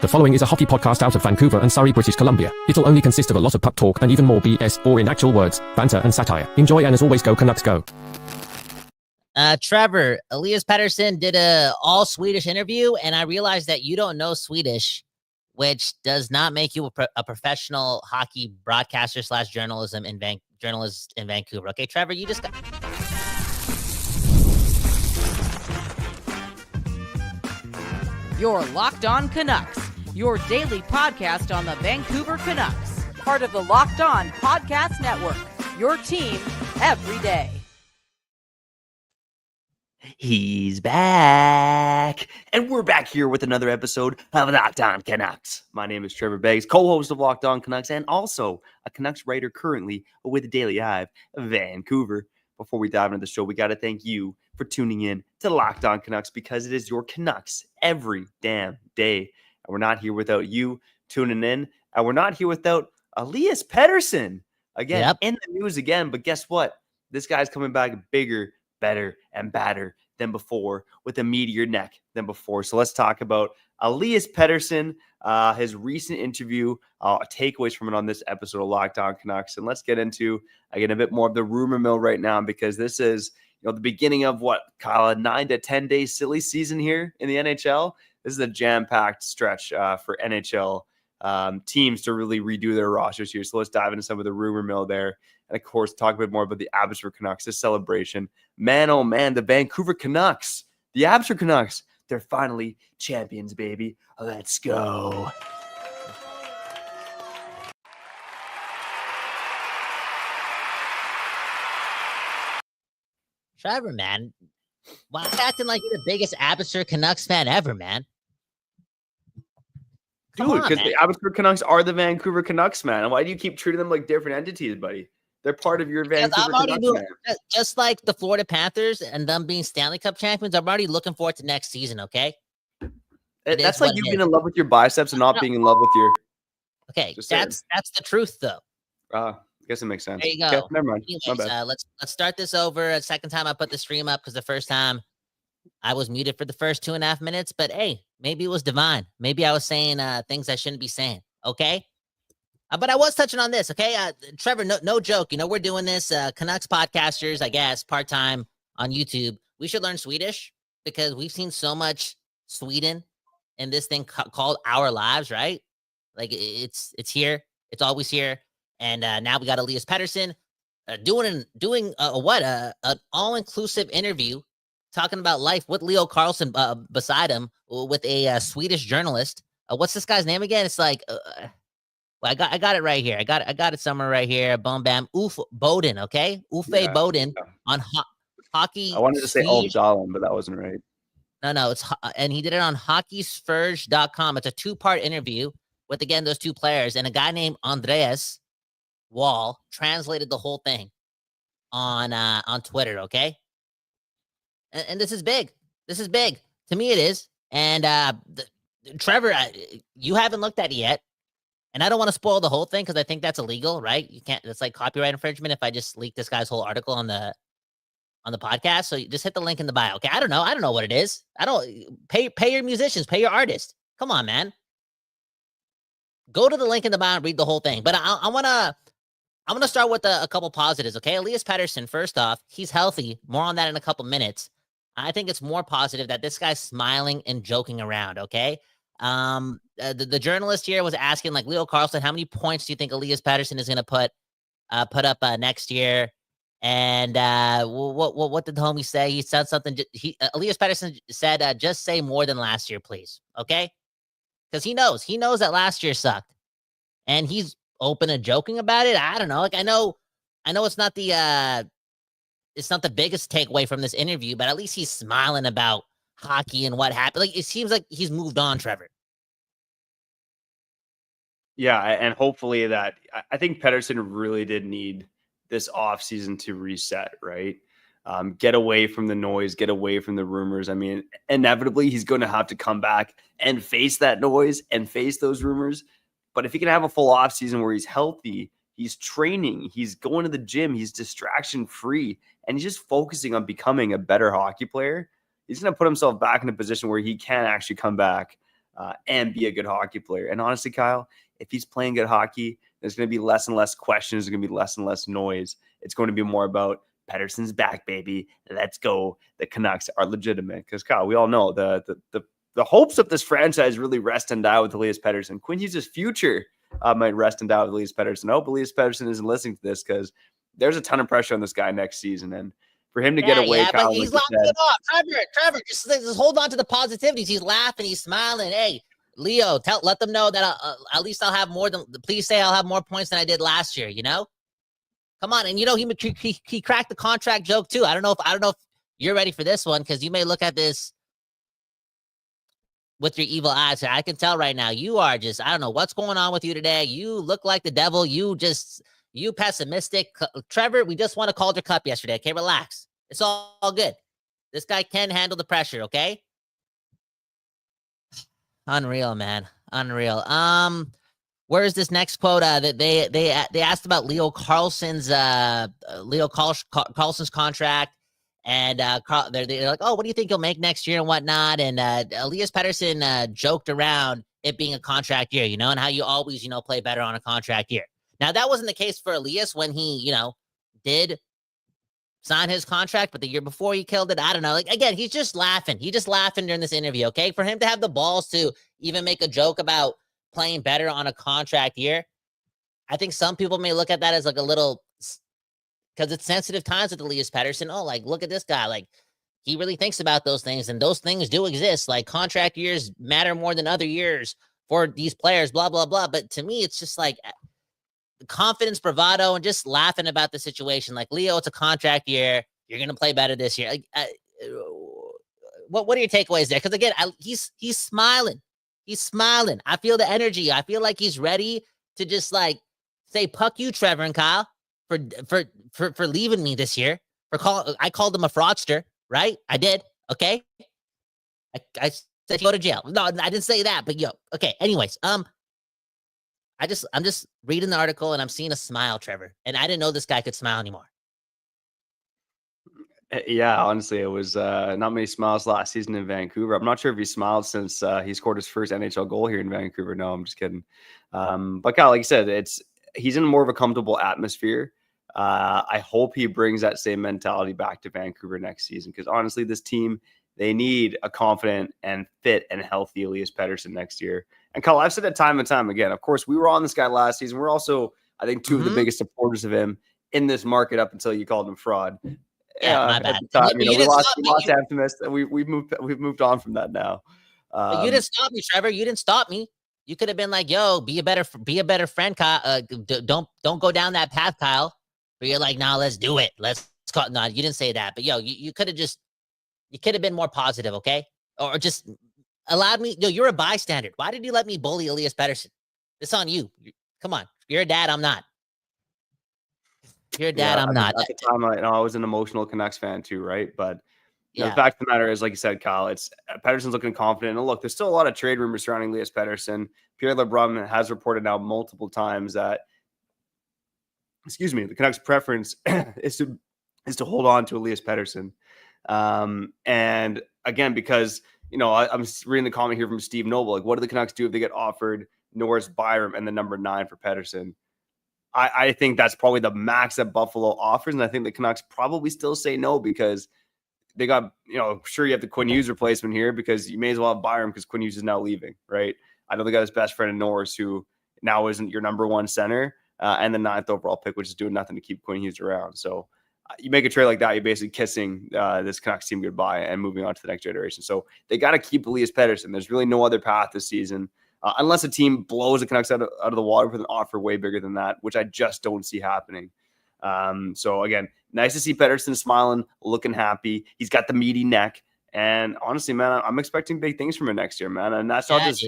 The following is a hockey podcast out of Vancouver and Surrey, British Columbia. It'll only consist of a lot of puck talk and even more BS, or in actual words, banter and satire. Enjoy, and as always, go Canucks go. Trevor, Elias Pettersson did a all Swedish interview, and I realized that you don't know Swedish, which does not make you a professional hockey broadcaster / journalist in Vancouver. Okay, Trevor, you just got... You're Locked On Canucks, your daily podcast on the Vancouver Canucks, part of the Locked On Podcast Network, your team every day. He's back, and we're back here with another episode of Locked On Canucks. My name is Trevor Beggs, co-host of Locked On Canucks, and also a Canucks writer currently with the Daily Hive, Vancouver. Before we dive into the show, we got to thank you for tuning in to Locked On Canucks, because it is your Canucks every damn day. And we're not here without you tuning in, and we're not here without Elias Pettersson. Again, in the news again, but guess what? This guy's coming back bigger, better, and badder than before, with a meatier neck than before. So let's talk about Elias Pettersson, his recent interview, takeaways from it on this episode of Locked On Canucks. And let's get into, again, a bit more of the rumor mill right now, because this is, the beginning of what, Kyle, a 9 to 10 day silly season here in the NHL. This is a jam-packed stretch for NHL teams to really redo their rosters here. So let's dive into some of the rumor mill there. And of course, talk a bit more about the Abbotsford Canucks, this celebration. Man, oh man, the Vancouver Canucks, the Abbotsford Canucks, they're finally champions, baby. Let's go. Trevor, man, why are you acting like you're the biggest Abbotsford Canucks fan ever, man? Dude, because the Abbotsford Canucks are the Vancouver Canucks, man. And why do you keep treating them like different entities, buddy? They're part of your Vancouver Canucks, man. Just like the Florida Panthers and them being Stanley Cup champions, I'm already looking forward to next season, okay? That's like you being in love with your biceps and not being in love with your... Okay, that's the truth, though. I guess it makes sense. There you go. Okay, never mind. Anyways, let's start this over. A second time I put the stream up, because the first time I was muted for the first 2.5 minutes. But hey, maybe it was divine. Maybe I was saying things I shouldn't be saying. Okay. But I was touching on this. Okay. Trevor, no joke. We're doing this. Canucks podcasters, I guess, part-time on YouTube. We should learn Swedish, because we've seen so much Sweden in this thing called our lives, right? Like it's here. It's always here. And now we got Elias Pettersson doing an all-inclusive interview, talking about life with Leo Carlson beside him, with a Swedish journalist. What's this guy's name again? It's like, well, I got it right here. I got it somewhere right here. Boom, bam. Uffe Boden, okay? Uffe Boden on hockey. I wanted to say Ulf Dahlin, but that wasn't right. No, and he did it on hockeysverge.com. It's a 2-part interview with, again, those two players, and a guy named Andreas Wahl translated the whole thing on Twitter, okay? And this is big. This is big. To me, it is. And Trevor, you haven't looked at it yet. And I don't want to spoil the whole thing, because I think that's illegal, right? You can't. It's like copyright infringement if I just leak this guy's whole article on the podcast. So you just hit the link in the bio. Okay, I don't know what it is. I don't pay your musicians, pay your artists. Come on, man. Go to the link in the bio and read the whole thing. But I'm gonna start with a couple positives. Okay, Elias Pettersson. First off, he's healthy. More on that in a couple minutes. I think it's more positive that this guy's smiling and joking around. Okay. The journalist here was asking, like, Leo Carlson, how many points do you think Elias Pettersson is going to put up next year? And what did the homie say? He said something. Elias Pettersson said, just say more than last year, please. Okay, because he knows that last year sucked, and he's open and joking about it. I don't know. Like, I know it's not the biggest takeaway from this interview, but at least he's smiling about hockey and what happened. Like, it seems like he's moved on, Trevor. Yeah, and hopefully that, I think Pettersson really did need this offseason to reset, right? Get away from the noise, get away from the rumors. I mean, inevitably he's going to have to come back and face that noise and face those rumors. But if he can have a full offseason where he's healthy, he's training, he's going to the gym, he's distraction free, and he's just focusing on becoming a better hockey player, he's going to put himself back in a position where he can actually come back and be a good hockey player. And honestly, Kyle, if he's playing good hockey, there's going to be less and less questions. There's going to be less and less noise. It's going to be more about Pettersson's back, baby. Let's go. The Canucks are legitimate. Because, Kyle, we all know the hopes of this franchise really rest and die with Elias Pettersson. Quinn Hughes' future might rest and die with Elias Pettersson. I hope Elias Pettersson isn't listening to this because there's a ton of pressure on this guy next season. And for him to get away, yeah, Kyle, but he's laughing it off. Trevor, just hold on to the positivities. He's laughing. He's smiling. Hey, Leo, let them know that at least I'll have more than. Please say I'll have more points than I did last year. You know, come on. And you know he cracked the contract joke too. I don't know if you're ready for this one because you may look at this with your evil eyes. I can tell right now you are just. I don't know what's going on with you today. You look like the devil. You pessimistic. Trevor, we just won a Calder Cup yesterday. Okay, relax. It's all good. This guy can handle the pressure. Okay. Unreal, man. Unreal. Where's this next quote? That they asked about Leo Carlson's contract, and they're like, oh, what do you think he'll make next year and whatnot? And Elias Pettersson joked around it being a contract year, and how you always play better on a contract year. Now that wasn't the case for Elias when he did sign his contract, but the year before he killed it. I don't know. Like, again, he's just laughing. He's just laughing during this interview, okay? For him to have the balls to even make a joke about playing better on a contract year, I think some people may look at that as like a little, because it's sensitive times with Elias Pettersson. Oh, like, look at this guy. Like, he really thinks about those things, and those things do exist. Like, contract years matter more than other years for these players, blah, blah, blah. But to me, it's just like confidence, bravado, and just laughing about the situation. Like, Leo, it's a contract year. You're going to play better this year. Like, what are your takeaways there? Because again, he's smiling. He's smiling. I feel the energy. I feel like he's ready to just like say, "Puck you, Trevor and Kyle, for leaving me this year." I called him a fraudster, right? I did. Okay. I said go to jail. No, I didn't say that. But okay. Anyways, I'm just reading the article and I'm seeing a smile, Trevor. And I didn't know this guy could smile anymore. Yeah, honestly, it was not many smiles last season in Vancouver. I'm not sure if he smiled since he scored his first NHL goal here in Vancouver. No, I'm just kidding. But Kyle, like you said, he's in more of a comfortable atmosphere. I hope he brings that same mentality back to Vancouver next season because honestly, this team, they need a confident and fit and healthy Elias Pettersson next year. And Kyle, I've said that time and time again. Of course, we were on this guy last season. We're also, I think, two of the biggest supporters of him in this market up until you called him fraud. Yeah, my bad. At the time, we lost Optimist, and we've moved on from that now. But you didn't stop me, Trevor. You didn't stop me. You could have been like, "Yo, be a better friend, Kyle. Don't go down that path, Kyle." But you're like, "Nah, let's do it. Let's call." No, you didn't say that. But you could have been more positive, okay? Or just allowed me. You're a bystander. Why did you let me bully Elias Pettersson? It's on you. Come on, you're a dad. I'm not. You're a dad. I'm not. At the time, I was an emotional Canucks fan too, right? But the fact of the matter is, like you said, Kyle, it's Pettersson's looking confident. And look, there's still a lot of trade rumors surrounding Elias Pettersson. Pierre LeBrun has reported now multiple times that, the Canucks' preference is to hold on to Elias Pettersson. And again, because I'm reading the comment here from Steve Noble, like, what do the Canucks do if they get offered Norris, Byram, and the number 9 for Pettersson? I think that's probably the max that Buffalo offers, and I think the Canucks probably still say no because they got, sure, you have the Quinn Hughes replacement here because you may as well have Byram because Quinn Hughes is now leaving, right? I know they got his best friend in Norris, who now isn't your number 1 center, and the 9th overall pick, which is doing nothing to keep Quinn Hughes around. So you make a trade like that, you're basically kissing this Canucks team goodbye and moving on to the next generation. So they got to keep Elias Pettersson. There's really no other path this season. Unless a team blows the Canucks out of the water with an offer way bigger than that, which I just don't see happening. So again, nice to see Pettersson smiling, looking happy. He's got the meaty neck. And honestly, man, I'm expecting big things from him next year, man. And that's not just,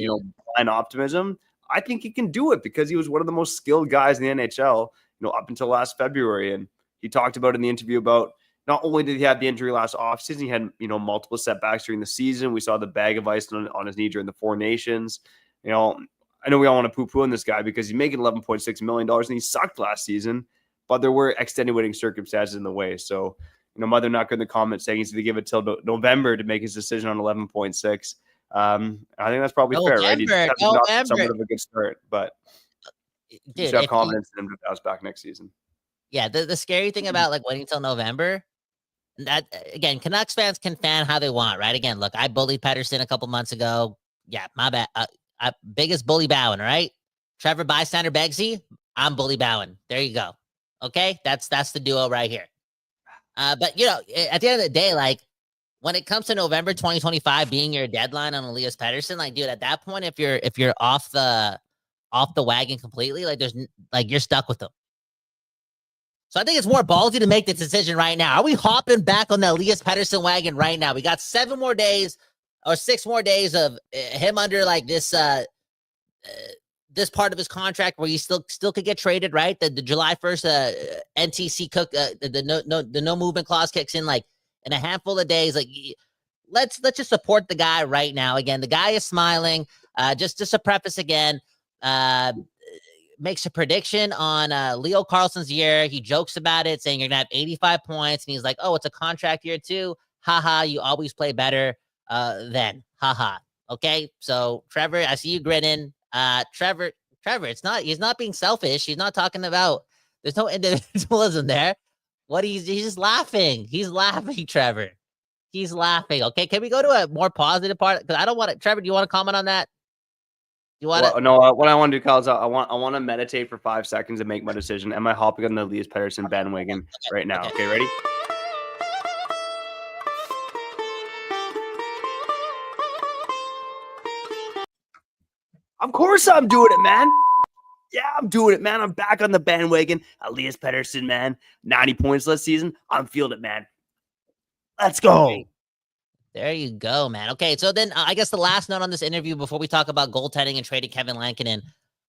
blind optimism. I think he can do it because he was one of the most skilled guys in the NHL, up until last February. And he talked about in the interview about not only did he have the injury last offseason, he had, multiple setbacks during the season. We saw the bag of ice on his knee during the Four Nations. I know we all want to poo-poo on this guy because he's making $11.6 million and he sucked last season, but there were extenuating circumstances in the way. So, Mother Knocker in the comments saying he's going to give it till November to make his decision on 11.6. I think that's probably fair, right? He just has not somewhat of a good start, but you should have confidence in him to bounce back next season. Yeah, the scary thing about like waiting till November, that again, Canucks fans can fan how they want, right? Again, look, I bullied Pettersson a couple months ago. Yeah, my bad. Biggest bully bowing, right? Trevor Bystander Begsy, I'm bully bowing. There you go. Okay, that's the duo right here. But you know, at the end of the day, like when it comes to November 2025 being your deadline on Elias Pettersson, like dude, at that point, if you're off the wagon completely, like you're stuck with them. So I think it's more ballsy to make the decision right now. Are we hopping back on the Elias Pettersson wagon right now? We got 7 more days or 6 more days of him under like this this part of his contract where he still could get traded, right? The July 1st NTC cook the no movement clause kicks in like in a handful of days. Like let's just support the guy right now. Again, the guy is smiling. Just to preface again, makes a prediction on Leo Carlson's year. He jokes about it, saying you're gonna have 85 points, and he's like, "Oh, it's a contract year too. Haha, you always play better then. Haha." Okay, so Trevor, I see you grinning. Trevor, he's not being selfish. He's not talking about. There's no individualism there. He's just laughing. He's laughing, Trevor. He's laughing. Okay, can we go to a more positive part? Because I don't want to. Trevor, do you want to comment on that? You want to? No, what I want to do, Kyle, is I want to meditate for 5 seconds and make my decision. Am I hopping on the Elias Pettersson bandwagon right now? Okay, ready? Of course I'm doing it, man. Yeah, I'm doing it, man. I'm back on the bandwagon. Elias Pettersson, man. 90 points last season. I'm feeling it, man. Let's go. There you go, man. Okay, so then I guess the last note on this interview before we talk about goaltending and trading Kevin Lankinen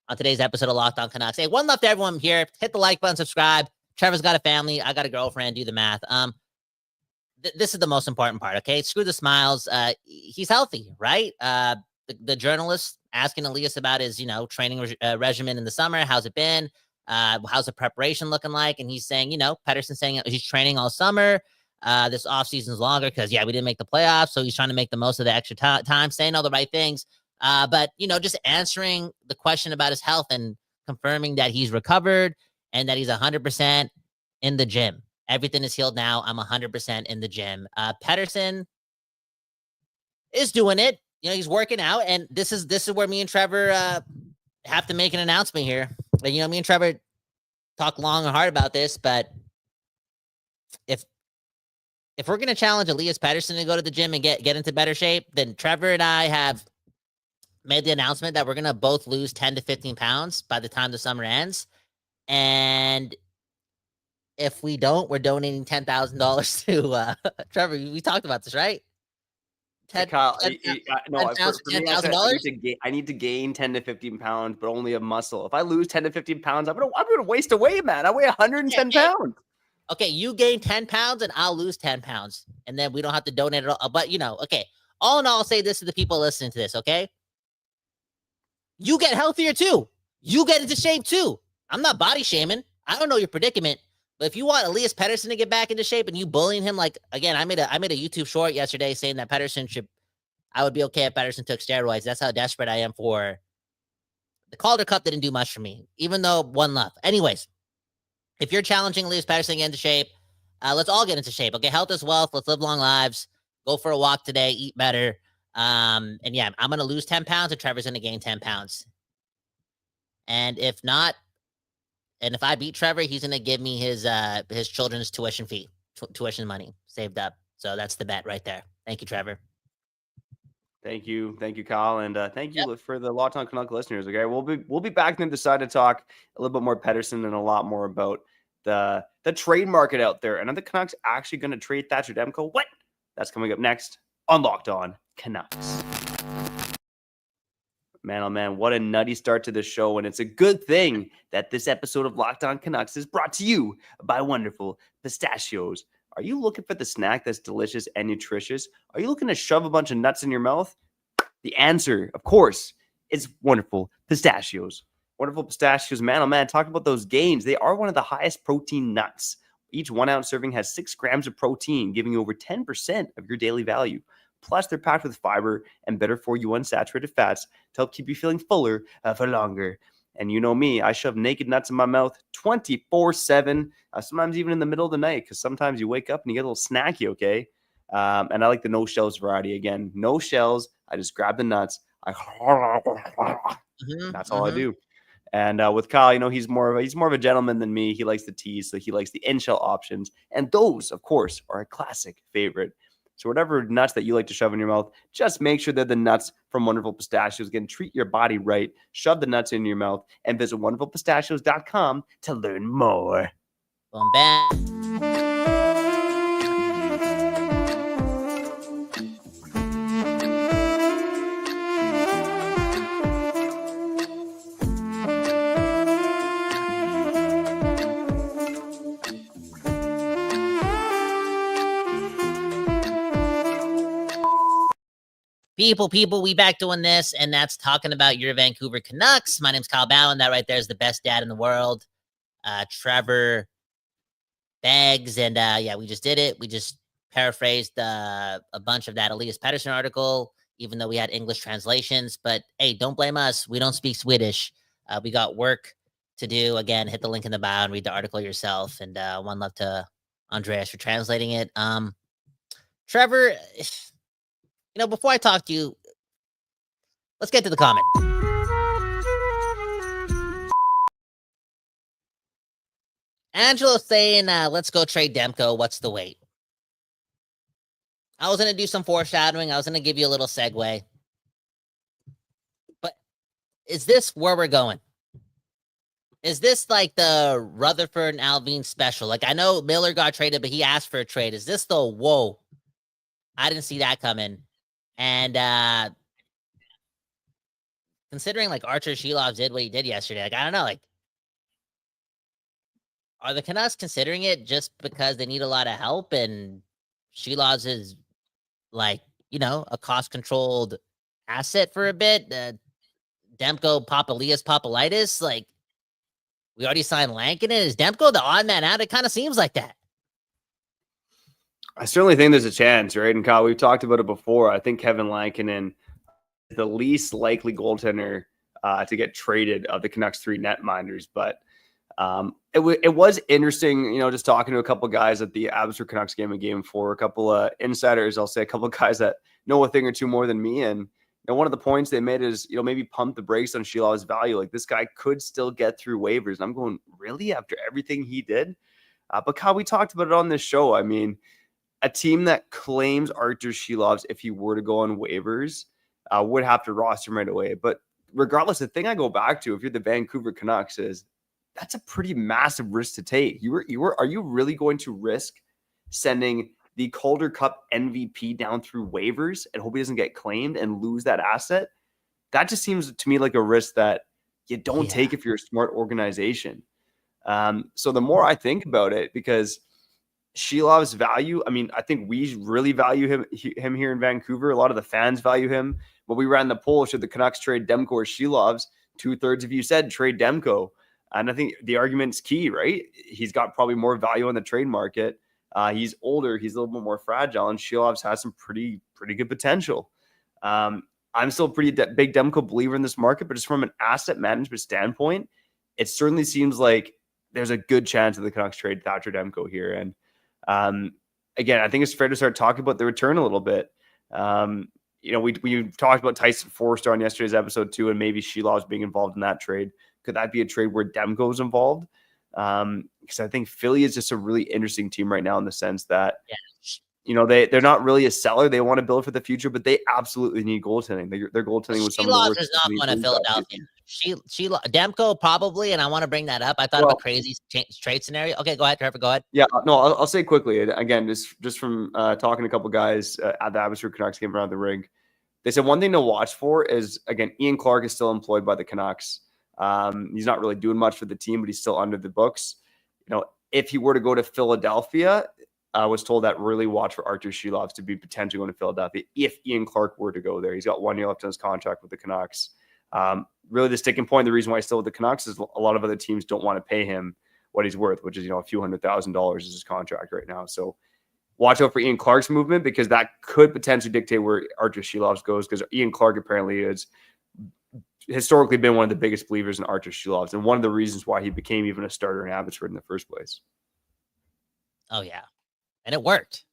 on today's episode of Locked On Canucks. Hey, one love to everyone here. Hit the like button, subscribe. Trevor's got a family. I got a girlfriend. Do the math. This is the most important part, okay? Screw the smiles. He's healthy, right? The journalist asking Elias about his, training regimen in the summer. How's it been? How's the preparation looking like? And he's saying, Pettersson saying he's training all summer. This offseason's longer because, we didn't make the playoffs. So he's trying to make the most of the extra time, saying all the right things. But, just answering the question about his health and confirming that he's recovered and that he's 100% in the gym. Everything is healed now. I'm 100% in the gym. Pettersson is doing it. He's working out. And this is where me and Trevor have to make an announcement here. But, me and Trevor talk long and hard about this. But if we're going to challenge Elias Pettersson to go to the gym and get into better shape, then Trevor and I have made the announcement that we're going to both lose 10 to 15 pounds by the time the summer ends. And if we don't, we're donating $10,000 to Trevor. We talked about this, right? Kyle, $10,000. I need to gain 10 to 15 pounds, but only of muscle. If I lose 10 to 15 pounds, I'm gonna waste away, man. I weigh 110 pounds. Okay, you gain 10 pounds and I'll lose 10 pounds. And then we don't have to donate it all. But, okay. All in all, I'll say this to the people listening to this, okay? You get healthier too. You get into shape too. I'm not body shaming. I don't know your predicament. But if you want Elias Pettersson to get back into shape and you bullying him, like, again, I made a YouTube short yesterday saying that I would be okay if Pettersson took steroids. That's how desperate I am for. The Calder Cup didn't do much for me, even though one love. Anyways, if you're challenging Elias Pettersson to get into shape, let's all get into shape. Okay, health is wealth. Let's live long lives. Go for a walk today. Eat better. And yeah, I'm going to lose 10 pounds and Trevor's going to gain 10 pounds. And if not, and if I beat Trevor, he's going to give me his children's tuition fee, tuition money saved up. So that's the bet right there. Thank you, Trevor. Thank you, Kyle, and thank you for the Locked On Canucks listeners. Okay, we'll be back to decide to talk a little bit more Pettersson and a lot more about the trade market out there. And are the Canucks actually going to trade Thatcher Demko? What? That's coming up next on Locked On Canucks. Man, oh man, what a nutty start to the show. And it's a good thing that this episode of Locked On Canucks is brought to you by wonderful Pistachios. Are you looking for the snack that's delicious and nutritious? Are you looking to shove a bunch of nuts in your mouth? The answer, of course, is wonderful Pistachios. Wonderful Pistachios, man, oh man, talk about those gains. They are one of the highest protein nuts. Each 1 ounce serving has 6 grams of protein, giving you over 10% of your daily value. Plus, they're packed with fiber and better for you unsaturated fats to help keep you feeling fuller for longer. And you know me, I shove naked nuts in my mouth 24/7, sometimes even in the middle of the night, because sometimes you wake up and you get a little snacky, okay? And I like the no shells variety. Again, no shells. I just grab the nuts. That's all I do. And with Kyle, he's more of a gentleman than me. He likes the teas, so he likes the in-shell options. And those, of course, are a classic favorite. So whatever nuts that you like to shove in your mouth, just make sure they're the nuts from Wonderful Pistachios. Again, treat your body right. Shove the nuts in your mouth and visit wonderfulpistachios.com to learn more. Boom, bam. People, we back doing this, and that's talking about your Vancouver Canucks. My name's Kyle Ballin. That right there is the best dad in the world, Trevor Beggs, and yeah, we just did it. We just paraphrased a bunch of that Elias Pettersson article, even though we had English translations. But hey, don't blame us. We don't speak Swedish. We got work to do. Again, hit the link in the bio and read the article yourself. And one love to Andreas for translating it. Trevor, before I talk to you, let's get to the comment. Angelo saying, let's go trade Demko. What's the wait? I was going to do some foreshadowing. I was going to give you a little segue. But is this where we're going? Is this like the Rutherford and Alvin special? Like, I know Miller got traded, but he asked for a trade. Is this the, whoa, I didn't see that coming. And considering like Arturs Silovs did what he did yesterday, like, I don't know, like, are the Canucks considering it just because they need a lot of help and Silovs is like, a cost-controlled asset for a bit? Demko, Elias, Papalitis, like, we already signed Lankinen. Is Demko the odd man out? It kind of seems like that. I certainly think there's a chance, right? And Kyle, we've talked about it before. I think Kevin Lankinen is the least likely goaltender to get traded of the Canucks 3 netminders. But it was interesting, just talking to a couple guys at the Abbotsford Canucks game in Game 4, a couple of insiders, I'll say a couple of guys that know a thing or two more than me. And one of the points they made is, maybe pump the brakes on Silovs' value. Like, this guy could still get through waivers. And I'm going, really? After everything he did? But Kyle, we talked about it on this show. I mean, a team that claims Arturs Silovs, if he were to go on waivers, would have to roster him right away. But regardless, the thing I go back to, if you're the Vancouver Canucks, is that's a pretty massive risk to take. Are you really going to risk sending the Calder Cup MVP down through waivers and hope he doesn't get claimed and lose that asset? That just seems to me like a risk that you don't take if you're a smart organization. So the more I think about it, because Silovs' value, I mean, I think we really value him here in Vancouver. A lot of the fans value him. But we ran the poll, should the Canucks trade Demko or Silovs? 2/3 of you said trade Demko. And I think the argument's key, right? He's got probably more value on the trade market. He's older. He's a little bit more fragile. And Silovs has some pretty good potential. I'm still a pretty big Demko believer in this market, but just from an asset management standpoint, it certainly seems like there's a good chance that the Canucks trade Thatcher Demko here. And again, I think it's fair to start talking about the return a little bit. We talked about Tyson Forster on yesterday's episode too, and maybe Silovs being involved in that trade. Could that be a trade where Demko's involved? Because I think Philly is just a really interesting team right now in the sense that, they're not really a seller. They want to build for the future, but they absolutely need goaltending. Their goaltending was some of the worst. Silovs is not going to Philadelphia. Demko probably, and I want to bring that up. I thought of a crazy trade scenario. Okay, go ahead, Trevor. Go ahead. Yeah, no, I'll say quickly. Again, just from talking to a couple guys at the Abbotsford Canucks game around the rink, they said one thing to watch for is, again, Ian Clark is still employed by the Canucks. He's not really doing much for the team, but he's still under the books. If he were to go to Philadelphia, I was told that really watch for Arturs Silovs to be potentially going to Philadelphia if Ian Clark were to go there. He's got 1 year left on his contract with the Canucks. Really, the sticking point, the reason why he's still with the Canucks is a lot of other teams don't want to pay him what he's worth, which is, a few $100,000 is his contract right now. So watch out for Ian Clark's movement because that could potentially dictate where Arturs Silovs goes because Ian Clark apparently is historically been one of the biggest believers in Arturs Silovs and one of the reasons why he became even a starter in Abbotsford in the first place. Oh, yeah. And it worked.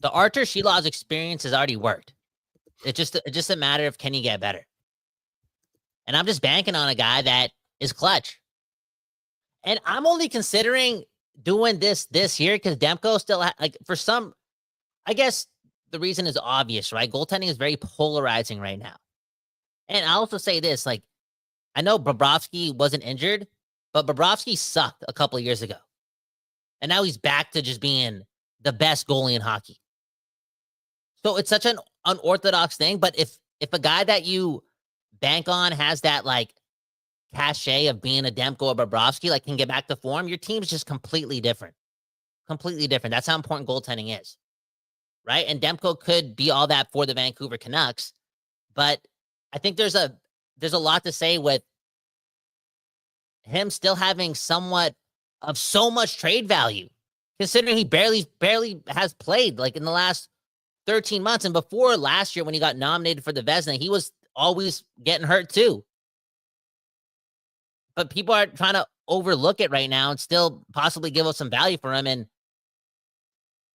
The Arturs Silovs experience has already worked. It's just a matter of can he get better? And I'm just banking on a guy that is clutch. And I'm only considering doing this year because Demko still for some, I guess the reason is obvious, right? Goaltending is very polarizing right now. And I also say this, like, I know Bobrovsky wasn't injured, but Bobrovsky sucked a couple of years ago. And now he's back to just being the best goalie in hockey. So it's such an unorthodox thing. But if a guy that you bank on has that like cachet of being a Demko or Bobrovsky, like can get back to form, your team's just completely different. Completely different. That's how important goaltending is. Right? And Demko could be all that for the Vancouver Canucks. But I think there's a lot to say with him still having somewhat of so much trade value, considering he barely has played like in the last 13 months. And before last year, when he got nominated for the Vezina, he was always getting hurt too. But people are trying to overlook it right now and still possibly give us some value for him. And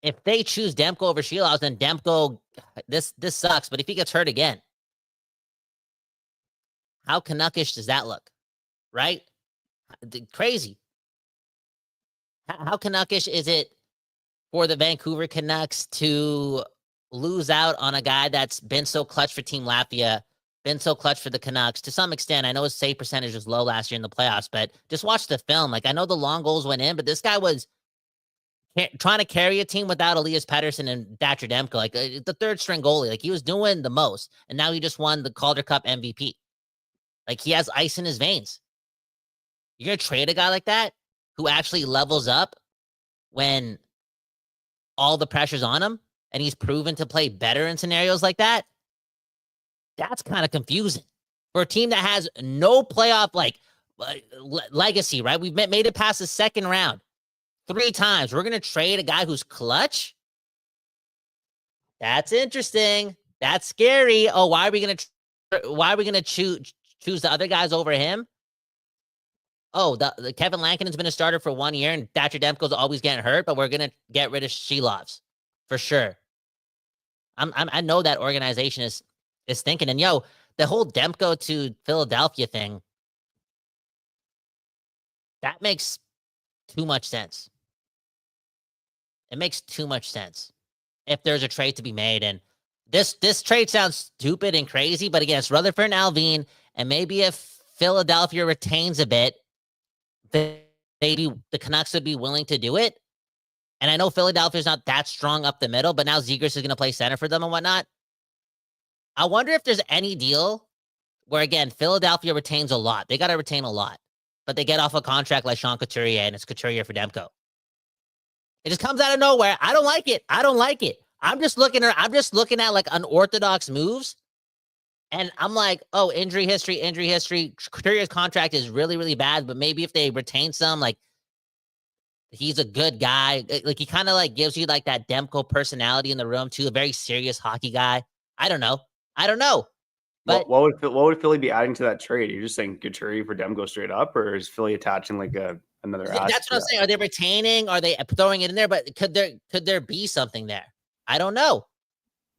if they choose Demko over Silovs, then Demko, this sucks. But if he gets hurt again, how Canuckish does that look? Right? Crazy. How Canuckish is it for the Vancouver Canucks to lose out on a guy that's been so clutch for Team Latvia, been so clutch for the Canucks to some extent? I know his save percentage was low last year in the playoffs, but just watch the film. Like, I know the long goals went in, but this guy was trying to carry a team without Elias Pettersson and Thatcher Demko, like the third string goalie. Like, he was doing the most, and now he just won the Calder Cup MVP. Like, he has ice in his veins. You're going to trade a guy like that who actually levels up when all the pressure's on him and he's proven to play better in scenarios like that? That's kind of confusing for a team that has no playoff legacy, right? We've made it past the second round 3 times. We're going to trade a guy who's clutch? That's interesting. That's scary. Oh, why are we going to choose the other guys over him? Oh, the Kevin Lankinen's been a starter for 1 year, and Thatcher Demko's always getting hurt, but we're gonna get rid of Silovs for sure. I know that organization is thinking, and the whole Demko to Philadelphia thing, that makes too much sense. It makes too much sense if there's a trade to be made, and this trade sounds stupid and crazy, but again, it's Rutherford and Alvin, and maybe if Philadelphia retains a bit, maybe the Canucks would be willing to do it. And I know Philadelphia's not that strong up the middle, but now Zegras is going to play center for them and whatnot. I wonder if there's any deal where, again, Philadelphia retains a lot. They got to retain a lot, but they get off a contract like Sean Couturier, and it's Couturier for Demko. It just comes out of nowhere. I don't like it. I'm just looking at like unorthodox moves. And I'm like, oh, injury history. Couturier's contract is really, really bad, but maybe if they retain some, like, he's a good guy. Like, he kind of like gives you like that Demko personality in the room too, a very serious hockey guy. I don't know. But what would Philly be adding to that trade? You're just saying Couturier for Demko straight up, or is Philly attaching like another asset? That's what I'm saying. Are they retaining? Are they throwing it in there? But could there be something there? I don't know.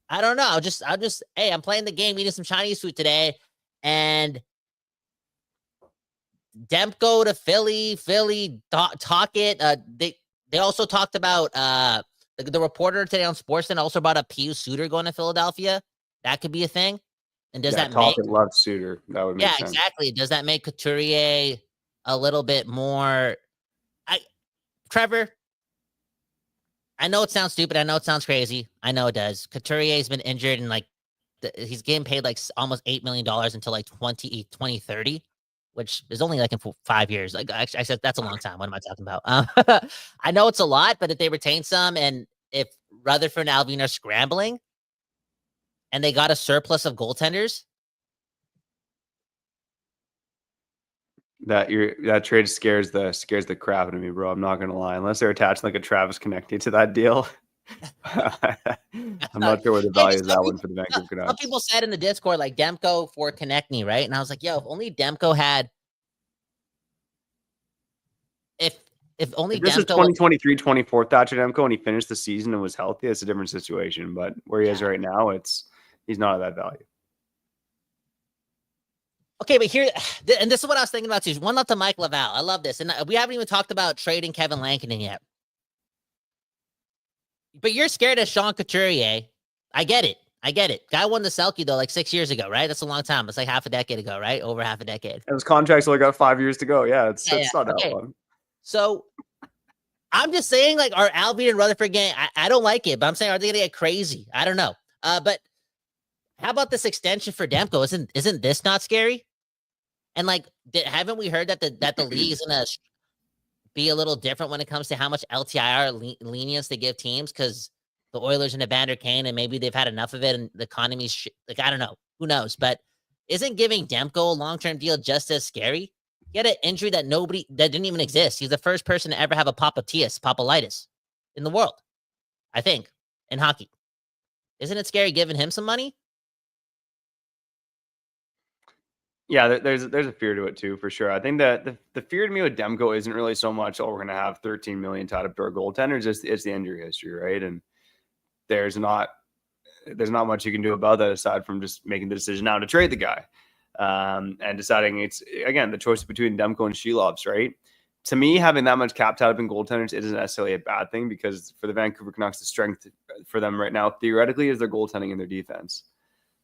I'll just, hey, I'm playing the game, eating some Chinese food today, and Demko to Philly talk it. They also talked about the reporter today on Sportsnet also brought up Pius Suter going to Philadelphia. That could be a thing. And does that make love Suter? That would make sense. Exactly. Does that make Couturier a little bit more? Trevor, I know it sounds stupid. I know it sounds crazy. I know it does. Couturier's been injured and like he's getting paid like almost $8 million until like 2030, which is only like in 5 years. Like I said, that's a long time. What am I talking about? I know it's a lot, but if they retain some and if Rutherford and Alvin are scrambling and they got a surplus of goaltenders, That trade scares the crap out of me, bro. I'm not gonna lie. Unless they're attached like a Travis connecting to that deal, I'm not sure where the value is that one for the Vancouver Canucks. Some people said in the Discord like Demko for Konechny, right? And I was like, yo, if only Demko had, if only If this Demko is 2023-24 Thatcher Demko and he finished the season and was healthy, it's a different situation. But where he is right now, he's not at that value. Okay, but here, and this is what I was thinking about too. One up to Mike Laval. I love this. And we haven't even talked about trading Kevin Lankinen yet. But you're scared of Sean Couturier. I get it. Guy won the Selke, though, like 6 years ago, right? That's a long time. It's like half a decade ago, right? Over half a decade. And his contract's only got 5 years to go. Yeah, it's not that okay. long. So I'm just saying, like, our Albion and Rutherford game, I don't like it, but I'm saying, are they going to get crazy? I don't know. But how about this extension for Demko? Isn't this not scary? And like, haven't we heard that the league is gonna be a little different when it comes to how much LTIR lenience they give teams? Because the Oilers and Evander Kane, and maybe they've had enough of it, and the economy's like, I don't know, who knows? But isn't giving Demko a long-term deal just as scary? He had an injury that didn't even exist. He's the first person to ever have a papalitis in the world, I think, in hockey. Isn't it scary giving him some money? Yeah, there's a fear to it too, for sure. I think that the fear to me with Demko isn't really so much, we're going to have 13 million tied up to our goaltenders. It's the injury history, right? And there's not much you can do about that aside from just making the decision now to trade the guy, and deciding it's, again, the choice between Demko and Silovs, right? To me, having that much cap tied up in goaltenders isn't necessarily a bad thing, because for the Vancouver Canucks, the strength for them right now, theoretically, is their goaltending and their defense.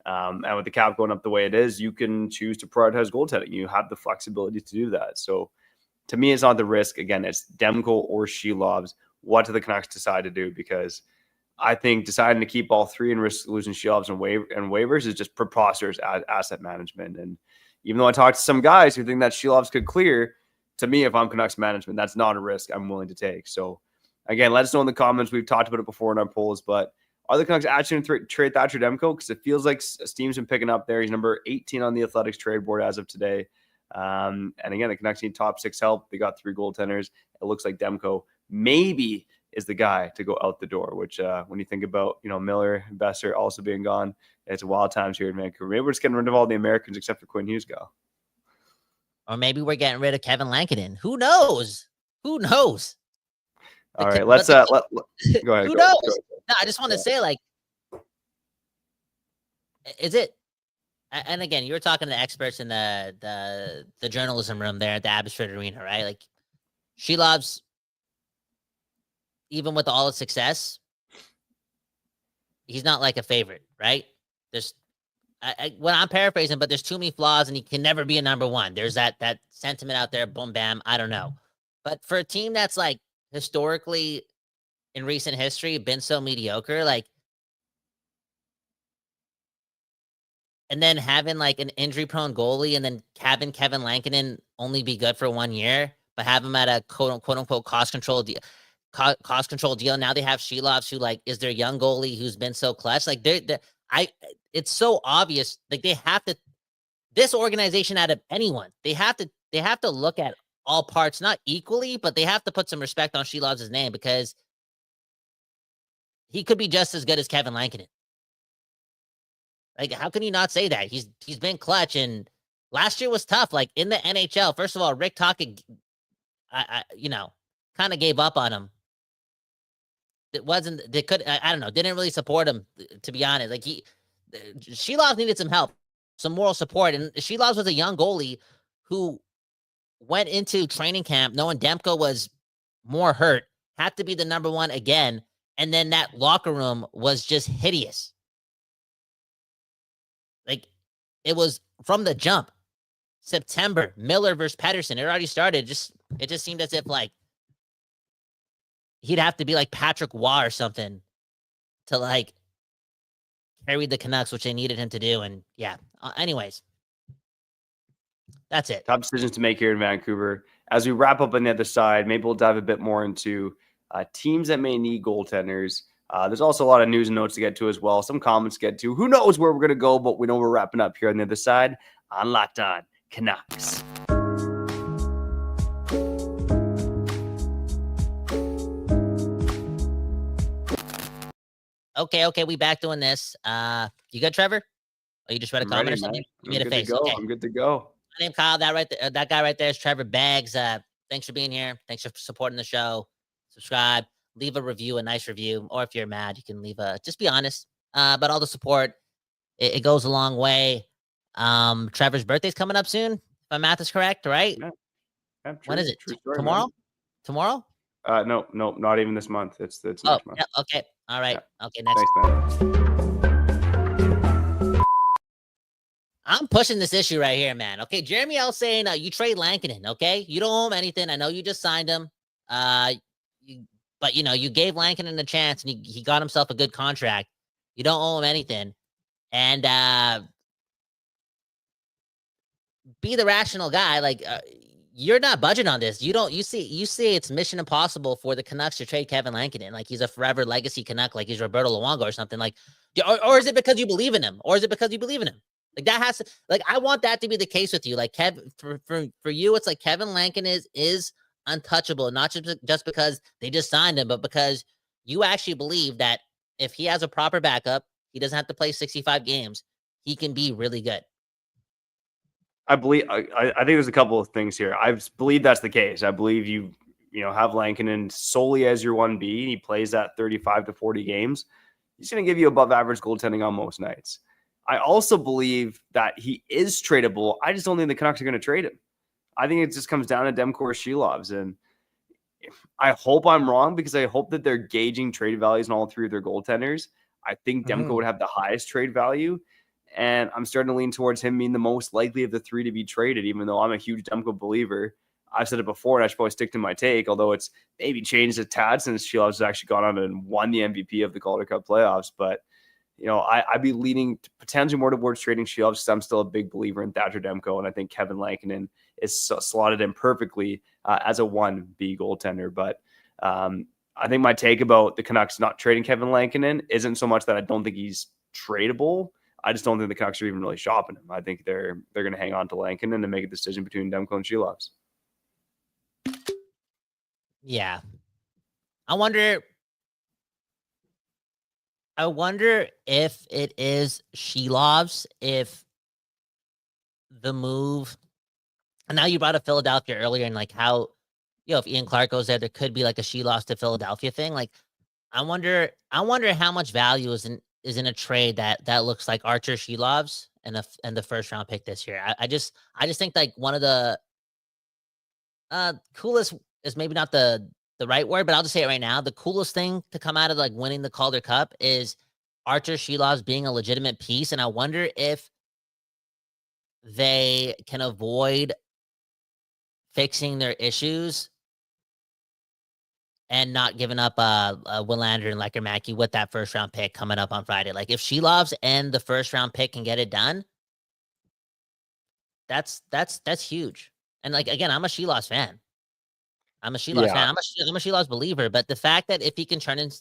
And with the cap going up the way it is, you can choose to prioritize goaltending. You have the flexibility to do that. So to me, it's not the risk. Again, it's Demko or Silovs. What do the Canucks decide to do? Because I think deciding to keep all three and risk losing Silovs and waivers is just preposterous asset management. And even though I talked to some guys who think that Silovs could clear, to me, if I'm Canucks management, that's not a risk I'm willing to take. So again, let us know in the comments. We've talked about it before in our polls, but are the Canucks actually going to trade Thatcher Demko? Because it feels like steam's been picking up there. He's number 18 on the Athletics trade board as of today. And again, the Canucks need top 6 help. They got 3 goaltenders. It looks like Demko maybe is the guy to go out the door, which when you think about, Miller and Besser also being gone, it's wild times here in Vancouver. Maybe we're just getting rid of all the Americans except for Quinn Hughes. Or maybe we're getting rid of Kevin Lankinen. Who knows? All right, let's go ahead. Who knows? No, I just want to say, like, is it? And again, you were talking to experts in the journalism room there at the Abbotsford Arena, right? Like, Silovs, even with all the success, he's not like a favorite, right? There's, well, I'm paraphrasing, but there's too many flaws, and he can never be a number one. There's that sentiment out there. Boom, bam. I don't know, but for a team that's like historically, in recent history, been so mediocre, like, and then having like an injury-prone goalie, and then having Kevin Lankinen only be good for 1 year, but have him at a quote unquote cost control deal. Now they have Silovs, who like is their young goalie who's been so clutch. Like it's so obvious. Like they have to. This organization, out of anyone, they have to look at all parts, not equally, but they have to put some respect on Silovs' name, because he could be just as good as Kevin Lankinen. Like, how can you not say that? He's been clutch, and last year was tough. Like, in the NHL, first of all, Rick Tocchet, kind of gave up on him. I don't know, didn't really support him, to be honest. Like, Silovs needed some help, some moral support, and Silovs was a young goalie who went into training camp knowing Demko was more hurt, had to be the number one again. And then that locker room was just hideous. Like, it was from the jump. September, Miller versus Pettersson. It already started. It just seemed as if, like, he'd have to be like Patrick Waugh or something to, like, carry the Canucks, which they needed him to do. And yeah, anyways, that's it. Top decisions to make here in Vancouver. As we wrap up on the other side, maybe we'll dive a bit more into teams that may need goaltenders. There's also a lot of news and notes to get to as well. Some comments to get to. Who knows where we're going to go, but we know we're wrapping up here on the other side on Locked On Canucks. Okay, we back doing this. You good, Trevor? Or you just read a I'm comment ready, or something? man. You I'm made a good to face. go. Okay. I'm good to go. My name Kyle. That guy right there is Trevor Baggs. Thanks for being here. Thanks for supporting the show. Subscribe, leave a review, a nice review, or if you're mad, you can leave just be honest. But all the support, it goes a long way. Trevor's birthday's coming up soon. If my math is correct, right? Yeah, yeah, When is it? True story, man. Tomorrow? Tomorrow? No, not even this month. It's Oh, next month. yeah. Okay. All right. Yeah. Okay. Next. Thanks, man. I'm pushing this issue right here, man. Okay, Jeremy L saying you trade Lankinen. Okay, you don't owe him anything. I know you just signed him. But you gave Lankinen a chance, and he got himself a good contract. You don't owe him anything, and be the rational guy. Like you're not budging on this. You see it's mission impossible for the Canucks to trade Kevin Lankinen. Like he's a forever legacy Canuck. Like he's Roberto Luongo or something. Like, or is it because you believe in him? Or is it because you believe in him? Like that has to, like, I want that to be the case with you. Like for you, it's like Kevin Lankinen is untouchable, not just because they just signed him, but because you actually believe that if he has a proper backup, he doesn't have to play 65 games. He can be really good. I believe. I think there's a couple of things here. I believe that's the case. I believe you have Lankinen solely as your 1B. He plays that 35 to 40 games. He's going to give you above average goaltending on most nights. I also believe that he is tradable. I just don't think the Canucks are going to trade him. I think it just comes down to Demko or Silovs. And I hope I'm wrong because I hope that they're gauging trade values on all three of their goaltenders. I think Demko would have the highest trade value. And I'm starting to lean towards him being the most likely of the three to be traded, even though I'm a huge Demko believer. I've said it before, and I should probably stick to my take, although it's maybe changed a tad since Silovs has actually gone on and won the MVP of the Calder Cup playoffs. But I'd be leaning potentially more towards trading Silovs because I'm still a big believer in Thatcher Demko, and I think Kevin Lankinen is slotted in perfectly as a 1B goaltender. But I think my take about the Canucks not trading Kevin Lankinen isn't so much that I don't think he's tradable. I just don't think the Canucks are even really shopping him. I think they're going to hang on to Lankinen and make a decision between Demko and Silovs. Yeah, I wonder if it is Silovs, if the move, and now you brought up Philadelphia earlier and like how, if Ian Clark goes there could be like a Silovs to Philadelphia thing. Like, I wonder how much value is in a trade that looks like Arturs Silovs and the first round pick this year. I just think like one of the coolest is maybe not the right word, but I'll just say it right now. The coolest thing to come out of like winning the Calder Cup is Arturs Silovs being a legitimate piece. And I wonder if they can avoid fixing their issues and not giving up Willander and Lecker-Mackey with that first round pick coming up on Friday. Like if Silovs and the first round pick can get it done, that's huge. And like, again, I'm a Silovs fan. I'm a Silovs fan. I'm a Silovs believer. But the fact that if he can turn into,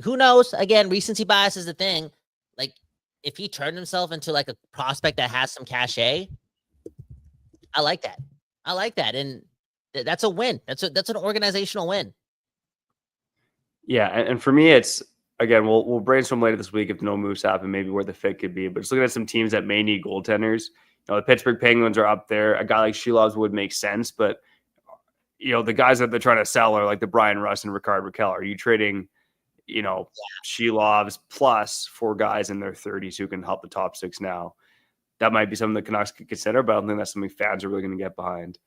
who knows? Again, recency bias is the thing. Like, if he turned himself into like a prospect that has some cachet, I like that. And that's a win. That's an organizational win. Yeah, and for me, it's again we'll brainstorm later this week if no moves happen, maybe where the fit could be. But just looking at some teams that may need goaltenders. The Pittsburgh Penguins are up there. A guy like Silovs would make sense, but the guys that they're trying to sell are like the Brian Russ and Ricard Raquel. Are you trading, Silovs plus 4 guys in their 30s who can help the top 6 now? That might be something the Canucks could consider, but I don't think that's something fans are really going to get behind.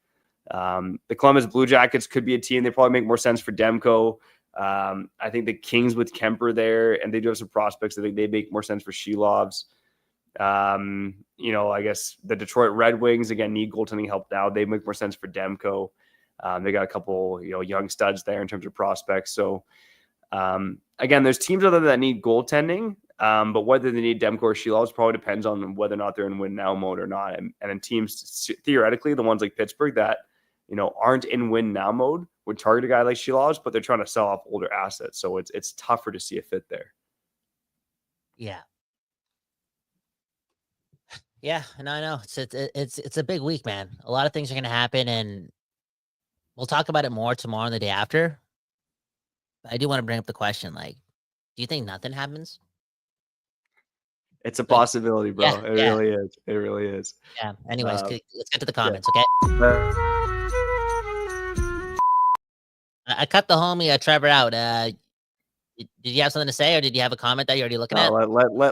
The Columbus Blue Jackets could be a team. They probably make more sense for Demko. I think the Kings with Kemper there, and they do have some prospects. I think they make more sense for Silovs. I guess the Detroit Red Wings, again, need goaltending help now. They make more sense for Demko. They got a couple, young studs there in terms of prospects. So, again, there's teams out there that need goaltending, but whether they need Demko or Silovs probably depends on whether or not they're in win now mode or not. And in teams, theoretically, the ones like Pittsburgh that, aren't in win now mode would target a guy like Silovs, but they're trying to sell off older assets. So it's tougher to see a fit there. Yeah. Yeah, and I know it's a big week, man. A lot of things are going to happen, and we'll talk about it more tomorrow and the day after. I do want to bring up the question, like, Do you think nothing happens? It's a possibility, bro. Yeah, It yeah. really is. It really is. Yeah. Anyways, Uh, let's get to the comments, okay? I cut the homie Trevor out. Did you have something to say, or did you have a comment that you're already looking at?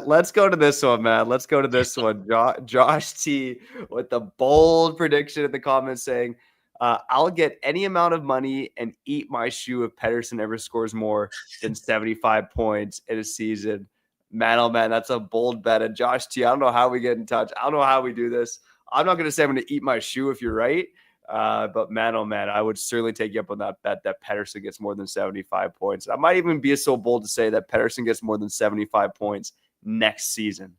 Let's go to this one, man. Let's go to this one. Josh T with the bold prediction in the comments saying, I'll get any amount of money and eat my shoe if Pettersson ever scores more than 75 points in a season. Man, oh man, that's a bold bet. And Josh T, I don't know how we get in touch. I don't know how we do this. I'm not going to say I'm going to eat my shoe if you're right. But man, oh man, I would certainly take you up on that bet that Pettersson gets more than 75 points. I might even be so bold to say that Pettersson gets more than 75 points next season.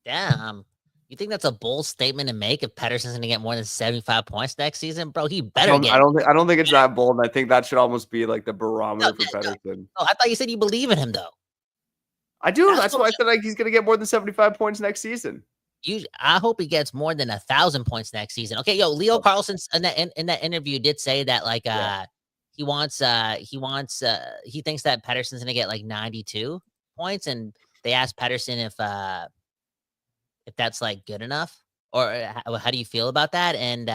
Damn. You think that's a bold statement to make if Pettersson's going to get more than 75 points next season? Bro, he better get. I don't think it's that bold. And I think that should almost be like the barometer for Pettersson. Oh, I thought you said you believe in him, though. I do. That's why I said like he's going to get more than 75 points next season. I hope he gets more than 1,000 points next season. Okay, Leo Carlson in that interview did say that like he thinks that Pettersson's gonna get like 92 points, and they asked Pettersson if that's like good enough, or how do you feel about that? And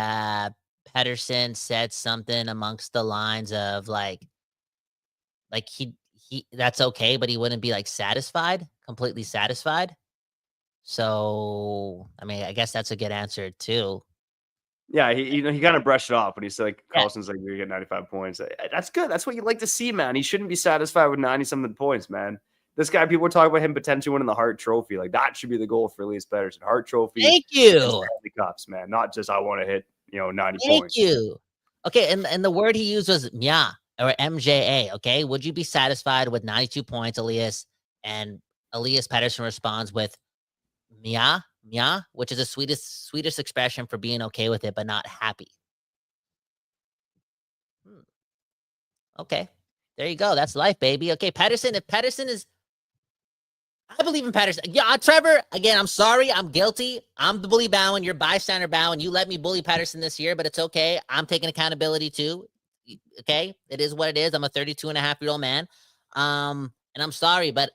Pettersson said something amongst the lines of like he that's okay, but he wouldn't be like completely satisfied. So, I mean, I guess that's a good answer too. Yeah, he kind of brushed it off when he said like Carlson's like you're getting 95 points. That's good. That's what you like to see, man. He shouldn't be satisfied with 90-something points, man. This guy, people are talking about him potentially winning the Hart Trophy. Like that should be the goal for Elias Pettersson. Hart Trophy. Thank you. Stanley Cups, man. Not just I want to hit 90 points. Thank you. Okay, and the word he used was mya or MJA. Okay, would you be satisfied with 92 points, Elias? And Elias Pettersson responds with mya, which is a Swedish expression for being okay with it but not happy. Okay, there you go. That's life, baby. Okay, Pettersson. If Pettersson is, I believe in Pettersson. Yeah, Trevor. Again, I'm sorry. I'm guilty. I'm the bully Bowen. You're bystander Bowen. You let me bully Pettersson this year, but it's okay. I'm taking accountability too. Okay, it is what it is. I'm a 32-and-a-half-year-old man. And I'm sorry, but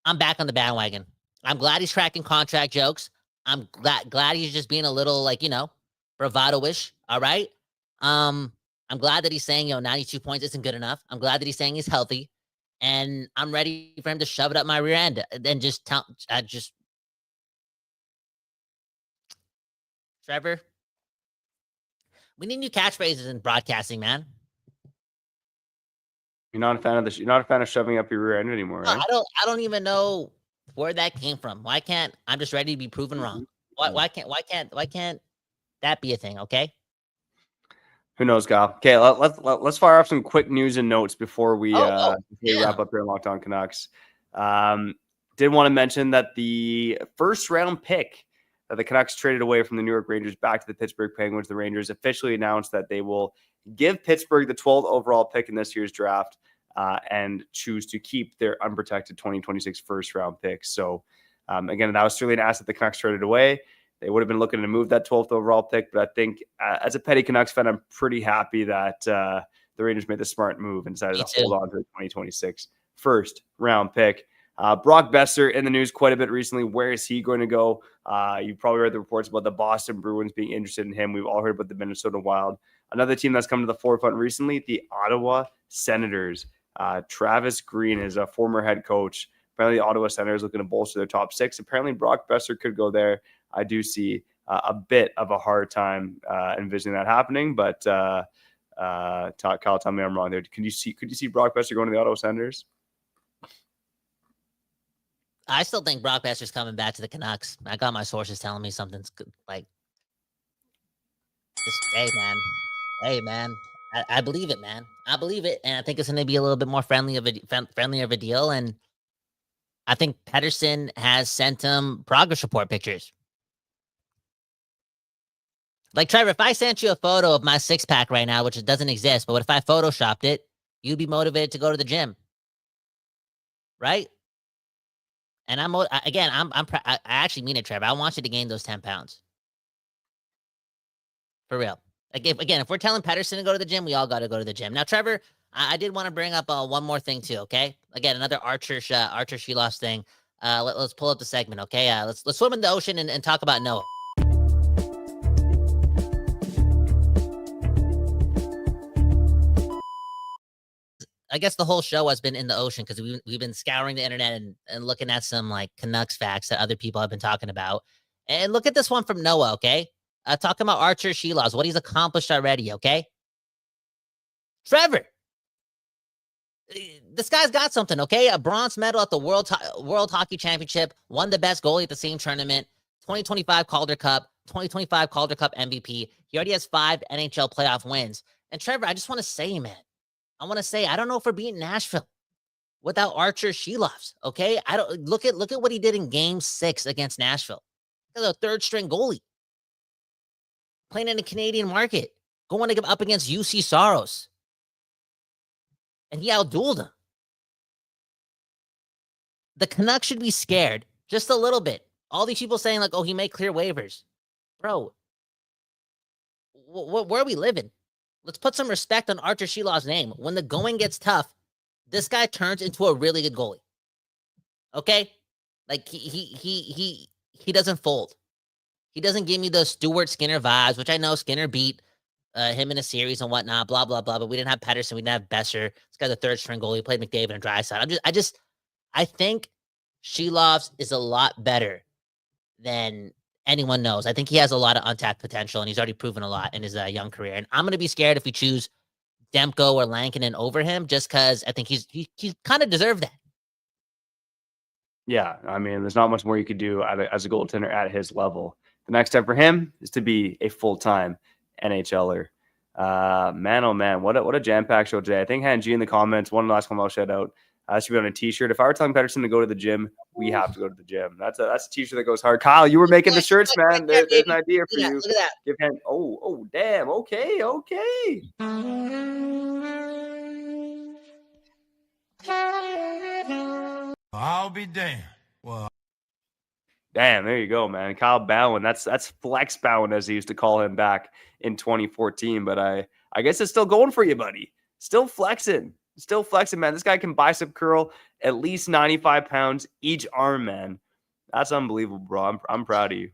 I'm back on the bandwagon. I'm glad he's cracking contract jokes. I'm glad he's just being a little like, bravado-ish. All right. I'm glad that he's saying, 92 points isn't good enough. I'm glad that he's saying he's healthy, and I'm ready for him to shove it up my rear end and just Trevor, we need new catchphrases in broadcasting, man. You're not a fan of this. You're not a fan of shoving up your rear end anymore, right? I don't even know where that came from. Why can't I'm just ready to be proven wrong? Why can't that be a thing? Okay. Who knows, Kyle? Okay, let's fire off some quick news and notes before we wrap up here in Locked On Canucks. Did want to mention that the first round pick that the Canucks traded away from the New York Rangers back to the Pittsburgh Penguins, the Rangers officially announced that they will give Pittsburgh the 12th overall pick in this year's draft and choose to keep their unprotected 2026 first round pick. So again, that was certainly an asset the Canucks traded away. They would have been looking to move that 12th overall pick, but I think as a petty Canucks fan, I'm pretty happy that the Rangers made the smart move and decided to hold on to the 2026 first round pick. Brock Besser in the news quite a bit recently. Where is he going to go? You've probably read the reports about the Boston Bruins being interested in him. We've all heard about the Minnesota Wild. Another team that's come to the forefront recently, the Ottawa Senators. Travis Green is a former head coach. Apparently, the Ottawa Senators looking to bolster their top six. Apparently, Brock Besser could go there. I do see a bit of a hard time envisioning that happening, but Kyle, tell me I'm wrong there. Could you see Brock Besser going to the Ottawa Senators? I still think Brock Besser's coming back to the Canucks. I got my sources telling me something's good. Like, just hey man, I believe it, man. I believe it, and I think it's going to be a little bit more friendlier of a deal. And I think Pettersson has sent him progress report pictures. Like, Trevor, if I sent you a photo of my six-pack right now, which it doesn't exist, but what if I photoshopped it, you'd be motivated to go to the gym, right? And I actually mean it, Trevor. I want you to gain those 10 pounds. For real. Like, if we're telling Pettersson to go to the gym, we all got to go to the gym. Now, Trevor, I did want to bring up one more thing too. Okay, again, another Arturs Silovs thing. Let's pull up the segment. Okay, let's swim in the ocean and talk about Noah. I guess the whole show has been in the ocean because we've been scouring the internet and looking at some like Canucks facts that other people have been talking about. And look at this one from Noah, okay? Talking about Arturs Silovs, what he's accomplished already, okay? Trevor, this guy's got something, okay? A bronze medal at the World Hockey Championship, won the best goalie at the same tournament, 2025 Calder Cup, 2025 Calder Cup MVP. He already has 5 NHL playoff wins. And Trevor, I just want to say, man, I don't know if we're beating Nashville without Arturs Silovs. Okay, I don't look at what he did in Game 6 against Nashville. He's a third string goalie playing in the Canadian market, going up against UC Soros, and he outdueled him. The Canucks should be scared just a little bit. All these people saying like, "Oh, he may clear waivers," bro. Where are we living? Let's put some respect on Arturs Silovs' name. When the going gets tough, this guy turns into a really good goalie. Okay? Like he doesn't fold. He doesn't give me those Stuart Skinner vibes, which I know Skinner beat him in a series and whatnot, blah, blah, blah. But we didn't have Pettersson, we didn't have Besser. This guy's a third string goalie. He played McDavid and Drysdale. I think Silovs is a lot better than anyone knows. I think he has a lot of untapped potential, and he's already proven a lot in his young career. And I'm going to be scared if we choose Demko or Lankinen over him, just because I think he kind of deserved that. Yeah, I mean, there's not much more you could do as a goaltender at his level. The next step for him is to be a full-time NHLer. Man, oh man, what a jam-packed show today. I think Han G in the comments, one last one I'll shout out. Should be on a t-shirt. If I were telling Pettersson to go to the gym, we have to go to the gym. That's a t-shirt that goes hard. Kyle, you were making the shirts, man. There's an idea for you. Look at that. Give him. Oh, damn. Okay. I'll be damned. Well, damn. There you go, man. Kyle Bowen. That's Flex Bowen, as he used to call him back in 2014. But I guess it's still going for you, buddy. Still flexing, man. This guy can bicep curl at least 95 pounds each arm, man. That's unbelievable, bro. I'm proud of you.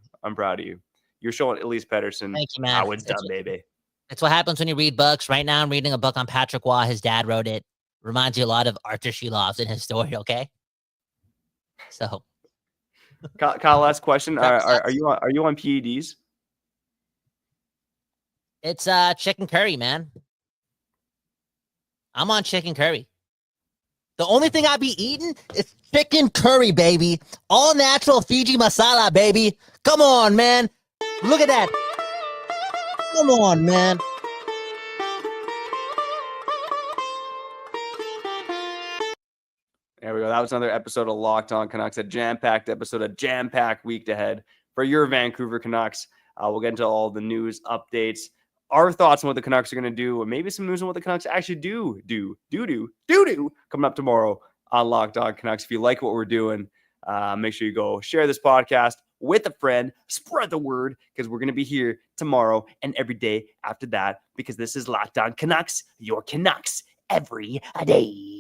You're showing Elias Pettersson Thank you, man. how it's done, baby. It's what happens when you read books. Right now, I'm reading a book on Patrick Waugh. His dad wrote it. Reminds you a lot of Arturs Silovs in his story, okay? So, Kyle, last question. Are you on PEDs? It's chicken curry, man. I'm on chicken curry. The only thing I be eating is chicken curry, baby. All natural Fiji masala, baby. Come on, man. Look at that. Come on, man. There we go. That was another episode of Locked On Canucks, a jam-packed episode, a jam-packed week ahead for your Vancouver Canucks. We'll get into all the news updates, our thoughts on what the Canucks are going to do, and maybe some news on what the Canucks actually do coming up tomorrow on Locked On Canucks. If you like what we're doing, make sure you go share this podcast with a friend, spread the word, because we're going to be here tomorrow and every day after that, because this is Locked On Canucks, your Canucks every day.